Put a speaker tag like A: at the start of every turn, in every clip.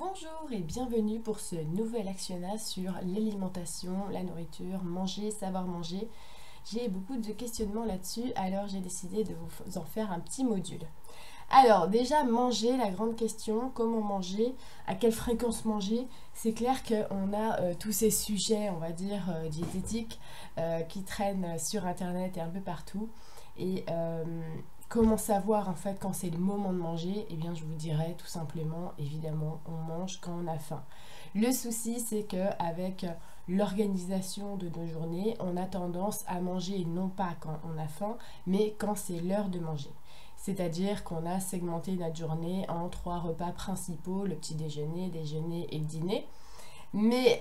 A: Bonjour et bienvenue pour ce nouvel actionnat sur l'alimentation, la nourriture, manger, savoir manger. J'ai beaucoup de questionnements là-dessus, alors j'ai décidé de vous en faire un petit module. Alors déjà manger, la grande question, comment manger, à quelle fréquence manger. C'est clair qu'on a tous ces sujets, on va dire, diététiques qui traînent sur internet et un peu partout. Et comment savoir en fait quand c'est le moment de manger? Eh bien je vous dirais tout simplement, évidemment, on mange quand on a faim. Le souci c'est qu'avec l'organisation de nos journées, on a tendance à manger non pas quand on a faim, mais quand c'est l'heure de manger. C'est-à-dire qu'on a segmenté notre journée en 3 repas principaux, le petit déjeuner, déjeuner et le dîner. Mais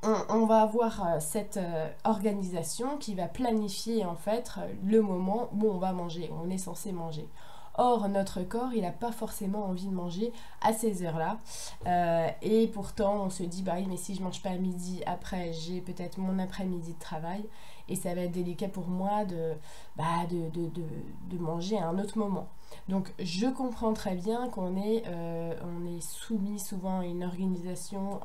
A: on va avoir cette organisation qui va planifier en fait le moment où on va manger, où on est censé manger. Or, notre corps, il n'a pas forcément envie de manger à ces heures-là. Et pourtant, on se dit, bah oui, mais si je ne mange pas à midi, après, j'ai peut-être mon après-midi de travail. Et ça va être délicat pour moi de manger à un autre moment. Donc, je comprends très bien qu'on on est soumis souvent à une organisation,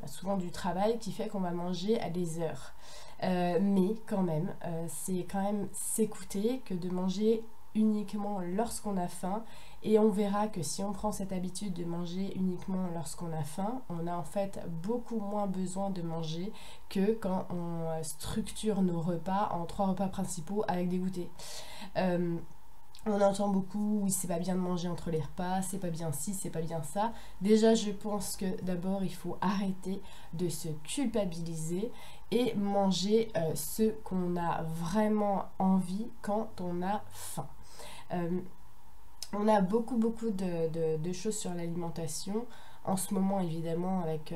A: souvent du travail, qui fait qu'on va manger à des heures. Mais quand même, c'est quand même s'écouter que de manger uniquement lorsqu'on a faim, et on verra que si on prend cette habitude de manger uniquement lorsqu'on a faim, on a en fait beaucoup moins besoin de manger que quand on structure nos repas en 3 repas principaux avec des goûters. On entend beaucoup, oui, c'est pas bien de manger entre les repas, c'est pas bien ci, c'est pas bien ça. Déjà, je pense que d'abord, il faut arrêter de se culpabiliser et manger ce qu'on a vraiment envie quand on a faim. On a beaucoup de choses sur l'alimentation. En ce moment, évidemment, avec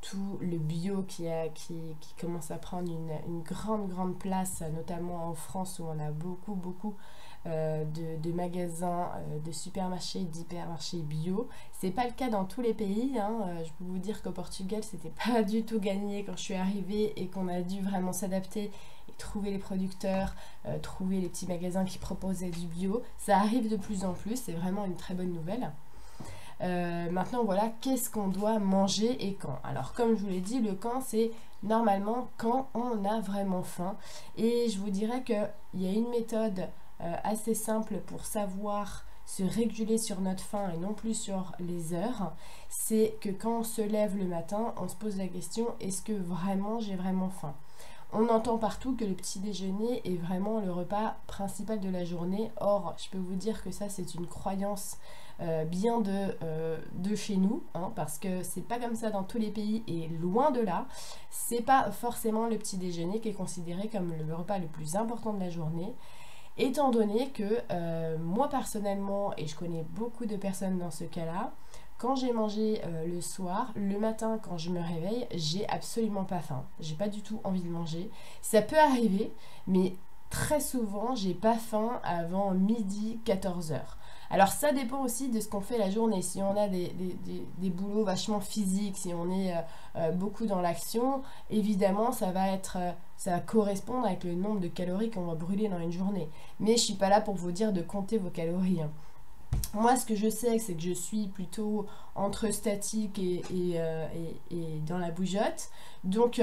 A: tout le bio qui commence à prendre une grande place, notamment en France où on a beaucoup de magasins, de supermarchés, d'hypermarchés bio. C'est pas le cas dans tous les pays, hein. Je peux vous dire qu'au Portugal, c'était pas du tout gagné quand je suis arrivée et qu'on a dû vraiment s'adapter et trouver les producteurs, trouver les petits magasins qui proposaient du bio. Ça arrive de plus en plus, c'est vraiment une très bonne nouvelle. Maintenant, voilà, qu'est-ce qu'on doit manger et quand? Alors, comme je vous l'ai dit, le quand, c'est normalement quand on a vraiment faim. Et je vous dirais qu'il y a une méthode assez simple pour savoir se réguler sur notre faim et non plus sur les heures. C'est que quand on se lève le matin, on se pose la question, est-ce que vraiment j'ai vraiment faim? On entend partout que le petit déjeuner est vraiment le repas principal de la journée. Or, je peux vous dire que ça, c'est une croyance bien de chez nous, hein, parce que c'est pas comme ça dans tous les pays et loin de là. C'est pas forcément le petit déjeuner qui est considéré comme le repas le plus important de la journée. Étant donné que moi personnellement, et je connais beaucoup de personnes dans ce cas-là, quand j'ai mangé le soir, le matin quand je me réveille, j'ai absolument pas faim. J'ai pas du tout envie de manger. Ça peut arriver, mais très souvent, j'ai pas faim avant midi, 14h. Alors ça dépend aussi de ce qu'on fait la journée. Si on a des boulots vachement physiques, si on est beaucoup dans l'action, évidemment ça va correspondre avec le nombre de calories qu'on va brûler dans une journée. Mais je suis pas là pour vous dire de compter vos calories, hein. Moi, ce que je sais, c'est que je suis plutôt entre statique et dans la bougeotte. Donc,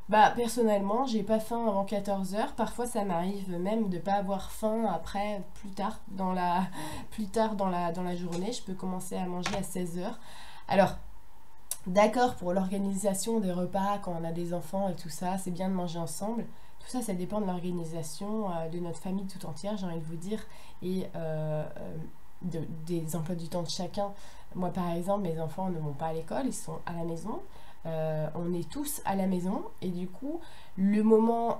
A: personnellement, j'ai pas faim avant 14h. Parfois, ça m'arrive même de pas avoir faim après, plus tard dans la journée. Je peux commencer à manger à 16h. Alors, d'accord, pour l'organisation des repas, quand on a des enfants et tout ça, c'est bien de manger ensemble. Tout ça, ça dépend de l'organisation de notre famille tout entière, j'ai envie de vous dire. Et des emplois du temps de chacun. Moi, par exemple, mes enfants ne vont pas à l'école, ils sont à la maison. On est tous à la maison et du coup, le moment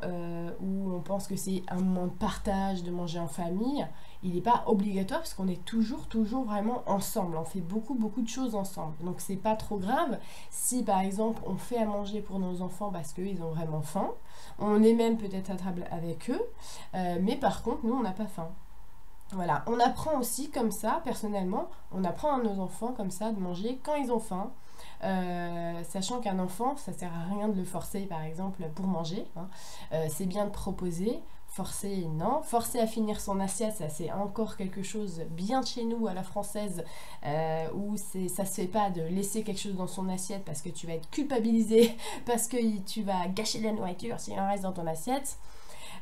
A: où on pense que c'est un moment de partage, de manger en famille, il n'est pas obligatoire parce qu'on est toujours vraiment ensemble. On fait beaucoup de choses ensemble. Donc, c'est pas trop grave si, par exemple, on fait à manger pour nos enfants parce qu'ils ont vraiment faim. On est même peut-être à table avec eux, mais par contre, nous, on n'a pas faim. Voilà, on apprend aussi comme ça, personnellement, on apprend à nos enfants comme ça de manger quand ils ont faim, sachant qu'un enfant, ça sert à rien de le forcer par exemple pour manger, hein. C'est bien de proposer, forcer, non. Forcer à finir son assiette, ça c'est encore quelque chose bien de chez nous à la française, où ça se fait pas de laisser quelque chose dans son assiette parce que tu vas être culpabilisé, parce que tu vas gâcher de la nourriture s'il en reste dans ton assiette.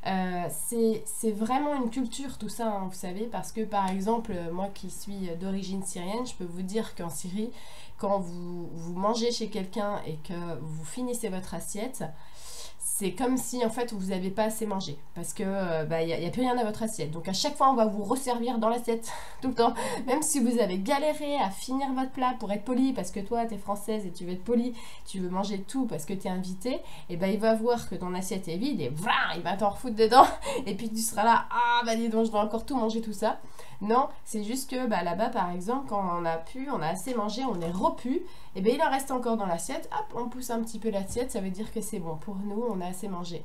A: C'est vraiment une culture tout ça, hein, vous savez, parce que par exemple, moi qui suis d'origine syrienne, je peux vous dire qu'en Syrie, quand vous mangez chez quelqu'un et que vous finissez votre assiette, c'est comme si en fait vous n'avez pas assez mangé parce que y a plus rien à votre assiette. Donc à chaque fois on va vous resservir dans l'assiette tout le temps. Même si vous avez galéré à finir votre plat pour être poli parce que toi t'es française et tu veux être poli, tu veux manger tout parce que t'es invité, et il va voir que ton assiette est vide et il va t'en refoutre dedans et puis tu seras là, ah bah dis donc je dois encore tout manger tout ça. Non, c'est juste que là-bas par exemple quand on a assez mangé, on est repu, et il en reste encore dans l'assiette, hop on pousse un petit peu l'assiette, ça veut dire que c'est bon pour nous, on a assez mangé.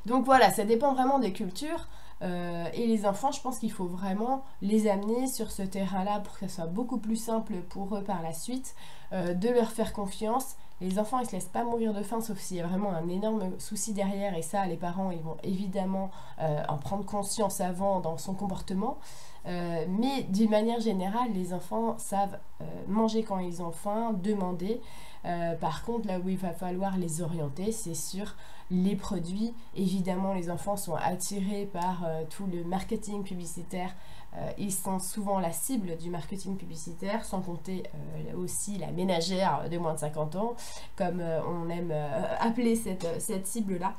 A: Donc voilà, ça dépend vraiment des cultures, et les enfants, je pense qu'il faut vraiment les amener sur ce terrain-là pour que ça soit beaucoup plus simple pour eux par la suite, de leur faire confiance. Les enfants, ils se laissent pas mourir de faim, sauf s'il y a vraiment un énorme souci derrière, et ça, les parents, ils vont évidemment en prendre conscience avant dans son comportement. Mais d'une manière générale, les enfants savent manger quand ils ont faim, demander. Par contre, là où il va falloir les orienter, c'est sur les produits. Évidemment, les enfants sont attirés par tout le marketing publicitaire. Ils sont souvent la cible du marketing publicitaire, sans compter aussi la ménagère de moins de 50 ans, comme on aime appeler cette cible-là.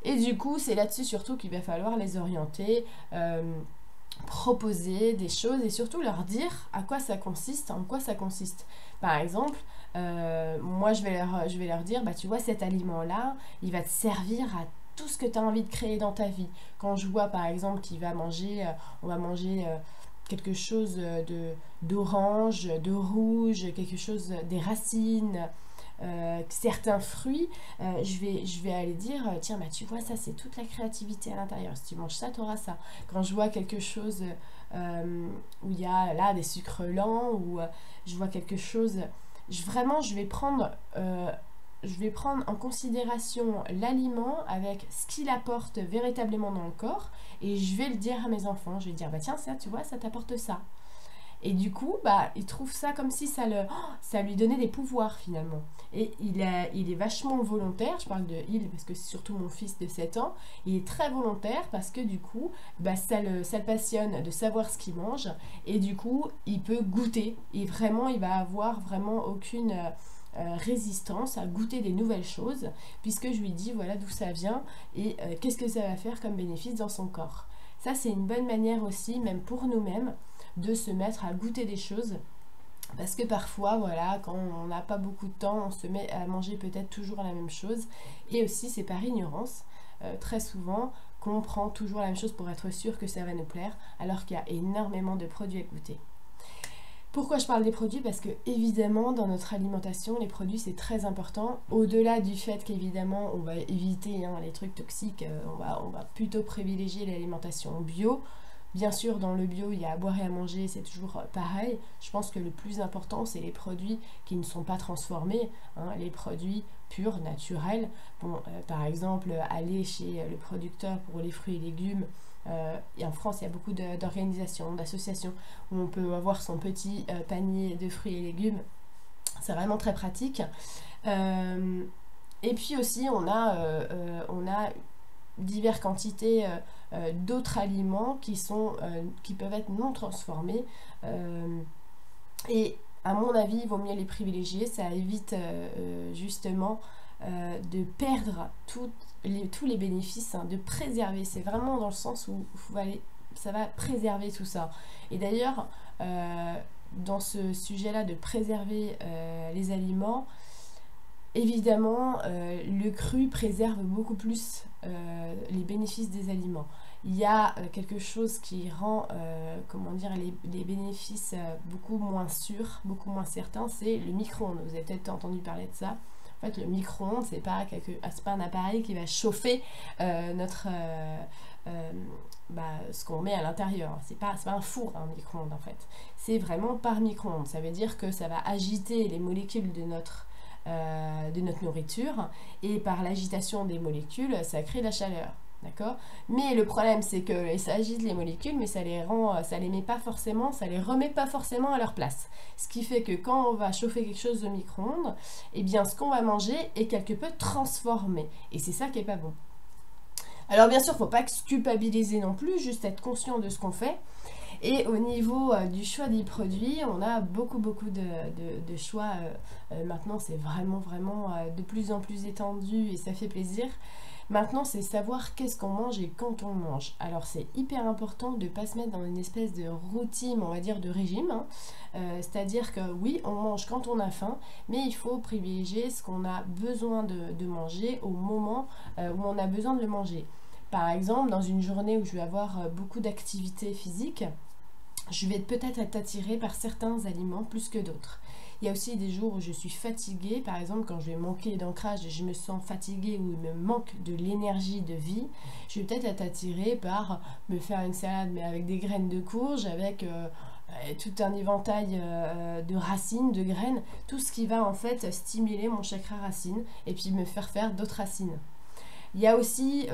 A: Et du coup, c'est là-dessus surtout qu'il va falloir les orienter, proposer des choses et surtout leur dire à quoi ça consiste, en quoi ça consiste. Par exemple, moi je vais leur dire, tu vois cet aliment-là, il va te servir à tout ce que tu as envie de créer dans ta vie. Quand je vois par exemple qu'il va manger, on va manger quelque chose d'orange, de rouge, quelque chose des racines, certains fruits, je vais aller dire tiens tu vois ça c'est toute la créativité à l'intérieur, si tu manges ça tu auras ça. Quand je vois quelque chose où il y a là des sucres lents, ou je vois quelque chose, je vais prendre en considération l'aliment avec ce qu'il apporte véritablement dans le corps, et je vais le dire à mes enfants, je vais dire tiens ça tu vois ça t'apporte ça. Et du coup, il trouve ça comme si ça lui donnait des pouvoirs finalement. Et il est vachement volontaire, je parle de il parce que c'est surtout mon fils de 7 ans, il est très volontaire parce que du coup, ça le passionne de savoir ce qu'il mange, et du coup, il peut goûter, et vraiment, il va avoir vraiment aucune résistance à goûter des nouvelles choses, puisque je lui dis voilà d'où ça vient et qu'est-ce que ça va faire comme bénéfice dans son corps. Ça, c'est une bonne manière aussi, même pour nous-mêmes, de se mettre à goûter des choses, parce que parfois voilà quand on n'a pas beaucoup de temps on se met à manger peut-être toujours la même chose, et aussi c'est par ignorance très souvent qu'on prend toujours la même chose pour être sûr que ça va nous plaire, alors qu'il y a énormément de produits à goûter. Pourquoi je parle des produits? Parce que évidemment dans notre alimentation les produits c'est très important, au-delà du fait qu'évidemment on va éviter les trucs toxiques, on va plutôt privilégier l'alimentation bio. Bien sûr, dans le bio, il y a à boire et à manger, c'est toujours pareil. Je pense que le plus important, c'est les produits qui ne sont pas transformés, les produits purs, naturels. Bon, par exemple, aller chez le producteur pour les fruits et légumes. Et en France, il y a beaucoup d'organisations, d'associations où on peut avoir son petit panier de fruits et légumes. C'est vraiment très pratique. Et puis aussi, on a diverses quantités d'autres aliments qui peuvent être non transformés, et à mon avis il vaut mieux les privilégier, ça évite justement de perdre tous les bénéfices, de préserver, c'est vraiment dans le sens où ça va préserver tout ça. Et d'ailleurs dans ce sujet là de préserver les aliments, évidemment, le cru préserve beaucoup plus les bénéfices des aliments. Il y a quelque chose qui rend les bénéfices beaucoup moins sûrs, beaucoup moins certains, c'est le micro-ondes. Vous avez peut-être entendu parler de ça. En fait, le micro-ondes, c'est pas un appareil qui va chauffer ce qu'on met à l'intérieur. C'est pas un four, un micro-ondes en fait. C'est vraiment par micro-ondes. Ça veut dire que ça va agiter les molécules de notre nourriture, et par l'agitation des molécules ça crée la chaleur. D'accord? Mais le problème, c'est que ça agite les molécules, mais ça les rend, ça les met pas forcément, ça les remet pas forcément à leur place. Ce qui fait que quand on va chauffer quelque chose au micro-ondes, eh bien, ce qu'on va manger est quelque peu transformé. Et c'est ça qui est pas bon. Alors bien sûr, il ne faut pas se culpabiliser non plus, juste être conscient de ce qu'on fait. Et au niveau du choix des produits, on a beaucoup de choix. Maintenant, c'est vraiment de plus en plus étendu et ça fait plaisir. Maintenant, c'est savoir qu'est-ce qu'on mange et quand on mange. Alors, c'est hyper important de ne pas se mettre dans une espèce de routine, on va dire, de régime. Hein. C'est-à-dire que oui, on mange quand on a faim, mais il faut privilégier ce qu'on a besoin de manger au moment où on a besoin de le manger. Par exemple, dans une journée où je vais avoir beaucoup d'activité physique, je vais peut-être être attirée par certains aliments plus que d'autres. Il y a aussi des jours où je suis fatiguée, par exemple quand je vais manquer d'ancrage et je me sens fatiguée ou il me manque de l'énergie de vie, je vais peut-être être attirée par me faire une salade mais avec des graines de courge, avec tout un éventail de racines, de graines, tout ce qui va en fait stimuler mon chakra racine et puis me faire d'autres racines. Il y a aussi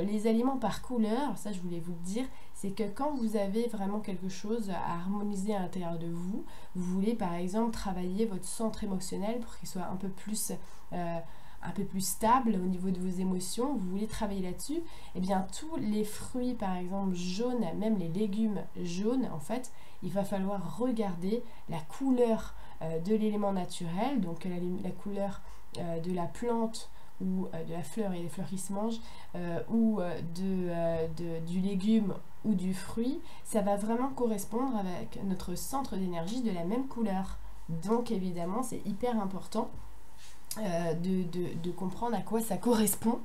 A: les aliments par couleur, ça je voulais vous le dire, c'est que quand vous avez vraiment quelque chose à harmoniser à l'intérieur de vous, vous voulez par exemple travailler votre centre émotionnel pour qu'il soit un peu plus stable au niveau de vos émotions, vous voulez travailler là-dessus, et bien tous les fruits par exemple jaunes, même les légumes jaunes en fait, il va falloir regarder la couleur de l'élément naturel, donc la couleur de la plante, ou de la fleur, et les fleurs qui se mangent, ou du légume ou du fruit, ça va vraiment correspondre avec notre centre d'énergie de la même couleur. Donc évidemment, c'est hyper important de comprendre à quoi ça correspond.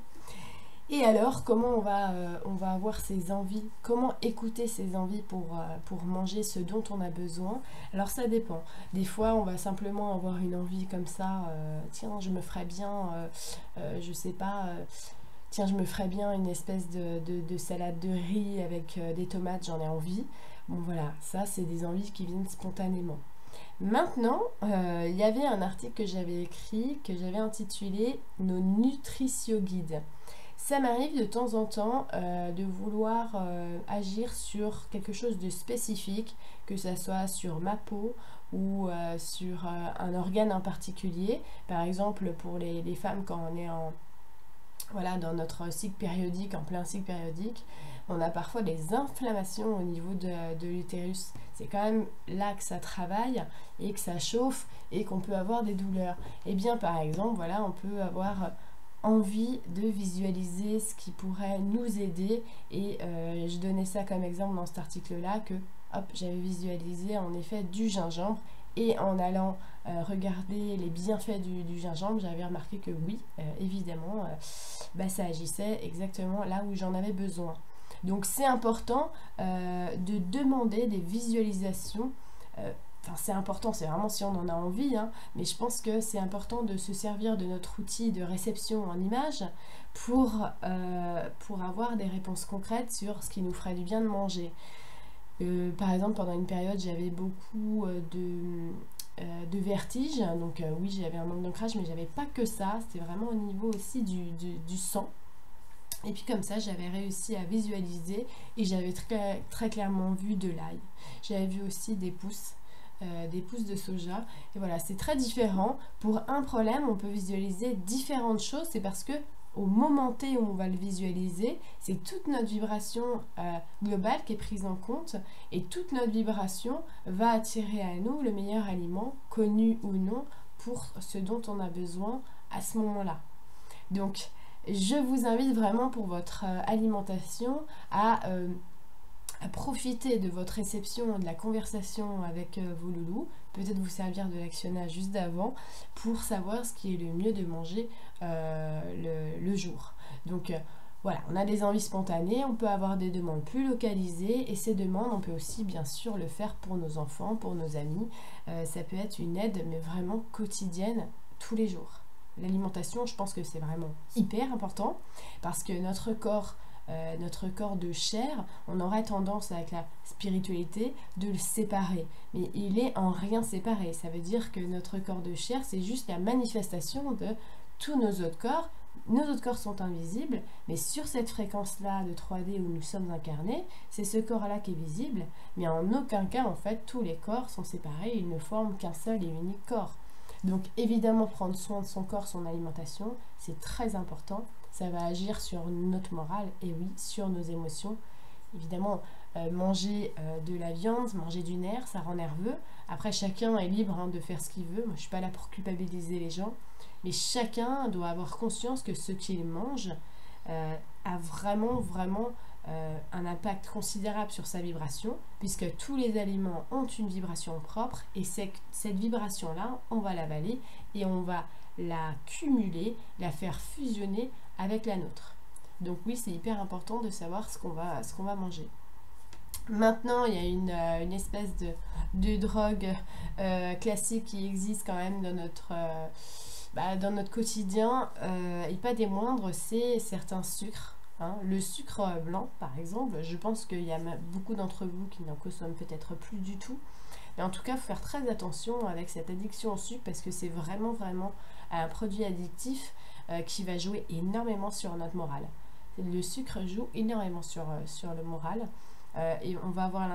A: Et alors, comment on va avoir ces envies, comment écouter ces envies pour manger ce dont on a besoin. Alors ça dépend. Des fois, on va simplement avoir une envie comme ça, tiens, je me ferais bien, je sais pas, tiens, je me ferais bien une espèce de salade de riz avec des tomates, j'en ai envie. Bon voilà, ça c'est des envies qui viennent spontanément. Maintenant, il y avait un article que j'avais écrit, que j'avais intitulé « Nos nutricio-guides ». Ça m'arrive de temps en temps de vouloir agir sur quelque chose de spécifique, que ce soit sur ma peau ou sur un organe en particulier. Par exemple, pour les femmes, quand on est dans notre cycle périodique, en plein cycle périodique, on a parfois des inflammations au niveau de l'utérus. C'est quand même là que ça travaille et que ça chauffe et qu'on peut avoir des douleurs. Et bien, par exemple, voilà, on peut avoir envie de visualiser ce qui pourrait nous aider et je donnais ça comme exemple dans cet article là que hop, j'avais visualisé en effet du gingembre et en allant regarder les bienfaits du gingembre, j'avais remarqué que oui, évidemment ça agissait exactement là où j'en avais besoin. Donc c'est important de demander des visualisations. Enfin, c'est important, c'est vraiment si on en a envie, hein, mais je pense que c'est important de se servir de notre outil de réception en images pour avoir des réponses concrètes sur ce qui nous ferait du bien de manger. Par exemple, pendant une période, j'avais beaucoup de vertige, donc oui, j'avais un manque d'ancrage, mais j'avais pas que ça, c'était vraiment au niveau aussi du sang. Et puis comme ça, j'avais réussi à visualiser et j'avais très clairement vu de l'ail. J'avais vu aussi des pousses de soja. Et voilà, c'est très différent. Pour un problème, on peut visualiser différentes choses. C'est parce que au moment T où on va le visualiser, c'est toute notre vibration globale qui est prise en compte. Et toute notre vibration va attirer à nous le meilleur aliment, connu ou non, pour ce dont on a besoin à ce moment-là. Donc, je vous invite vraiment pour votre alimentation à profiter de votre réception, de la conversation avec vos loulous, peut-être vous servir de l'actionnage juste d'avant pour savoir ce qui est le mieux de manger le jour. Donc voilà, on a des envies spontanées, on peut avoir des demandes plus localisées et ces demandes, on peut aussi bien sûr le faire pour nos enfants, pour nos amis. Ça peut être une aide mais vraiment quotidienne tous les jours. L'alimentation, je pense que c'est vraiment hyper important parce que notre corps de chair, on aurait tendance avec la spiritualité de le séparer. Mais il est en rien séparé. Ça veut dire que notre corps de chair, c'est juste la manifestation de tous nos autres corps, nos autres corps sont invisibles, mais sur cette fréquence-là de 3D où nous sommes incarnés, c'est ce corps-là qui est visible, mais en aucun cas, en fait, tous les corps sont séparés, ils ne forment qu'un seul et unique corps. Donc évidemment, prendre soin de son corps, son alimentation, c'est très important. Ça va agir sur notre morale et oui, sur nos émotions. Évidemment, manger de la viande, manger du nerf, ça rend nerveux. Après, chacun est libre de faire ce qu'il veut. Moi, je ne suis pas là pour culpabiliser les gens. Mais chacun doit avoir conscience que ce qu'il mange a vraiment un impact considérable sur sa vibration, puisque tous les aliments ont une vibration propre, et cette vibration-là, on va l'avaler et on va la cumuler, la faire fusionner avec la nôtre. Donc oui, c'est hyper important de savoir ce qu'on va manger. Maintenant, il y a une espèce de drogue classique qui existe quand même dans notre quotidien, et pas des moindres, c'est certains sucres. Le sucre blanc, par exemple, je pense qu'il y a beaucoup d'entre vous qui n'en consomment peut-être plus du tout. Mais en tout cas, il faut faire très attention avec cette addiction au sucre parce que c'est vraiment un produit addictif qui va jouer énormément sur notre morale. Le sucre joue énormément sur le moral. Et on va avoir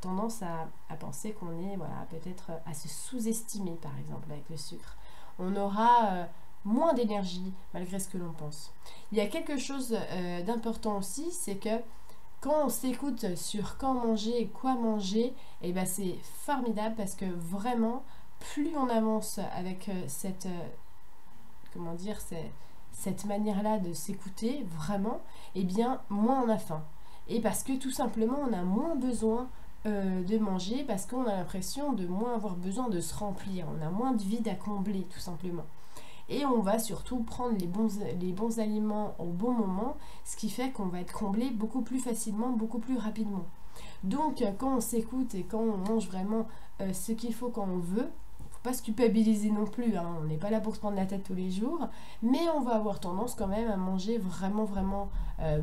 A: tendance à penser qu'on est peut-être à se sous-estimer, par exemple, avec le sucre. On aura moins d'énergie malgré ce que l'on pense. Il y a quelque chose d'important aussi, c'est que quand on s'écoute sur quand manger et quoi manger, et ben c'est formidable parce que vraiment, plus on avance avec cette manière-là de s'écouter, vraiment, et bien moins on a faim. Et parce que tout simplement, on a moins besoin de manger parce qu'on a l'impression de moins avoir besoin de se remplir. On a moins de vide à combler, tout simplement. Et on va surtout prendre les bons aliments au bon moment, ce qui fait qu'on va être comblé beaucoup plus facilement, beaucoup plus rapidement. Donc, quand on s'écoute et quand on mange vraiment ce qu'il faut quand on veut, pas se culpabiliser non plus, on n'est pas là pour se prendre la tête tous les jours, mais on va avoir tendance quand même à manger vraiment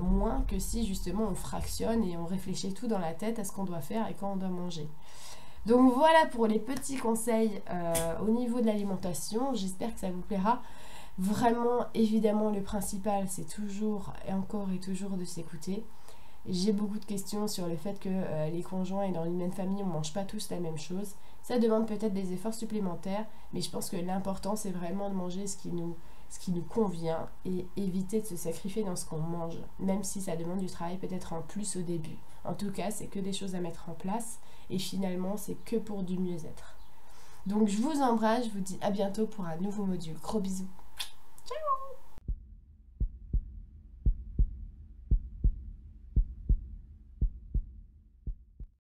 A: moins que si justement on fractionne et on réfléchit tout dans la tête à ce qu'on doit faire et quand on doit manger. Donc voilà pour les petits conseils au niveau de l'alimentation, j'espère que ça vous plaira. Vraiment, évidemment, le principal, c'est toujours et encore et toujours de s'écouter. J'ai beaucoup de questions sur le fait que les conjoints et dans une même famille, on ne mange pas tous la même chose. Ça demande peut-être des efforts supplémentaires, mais je pense que l'important, c'est vraiment de manger ce qui nous convient et éviter de se sacrifier dans ce qu'on mange, même si ça demande du travail peut-être en plus au début. En tout cas, c'est que des choses à mettre en place et finalement, c'est que pour du mieux-être. Donc, je vous embrasse, je vous dis à bientôt pour un nouveau module. Gros bisous!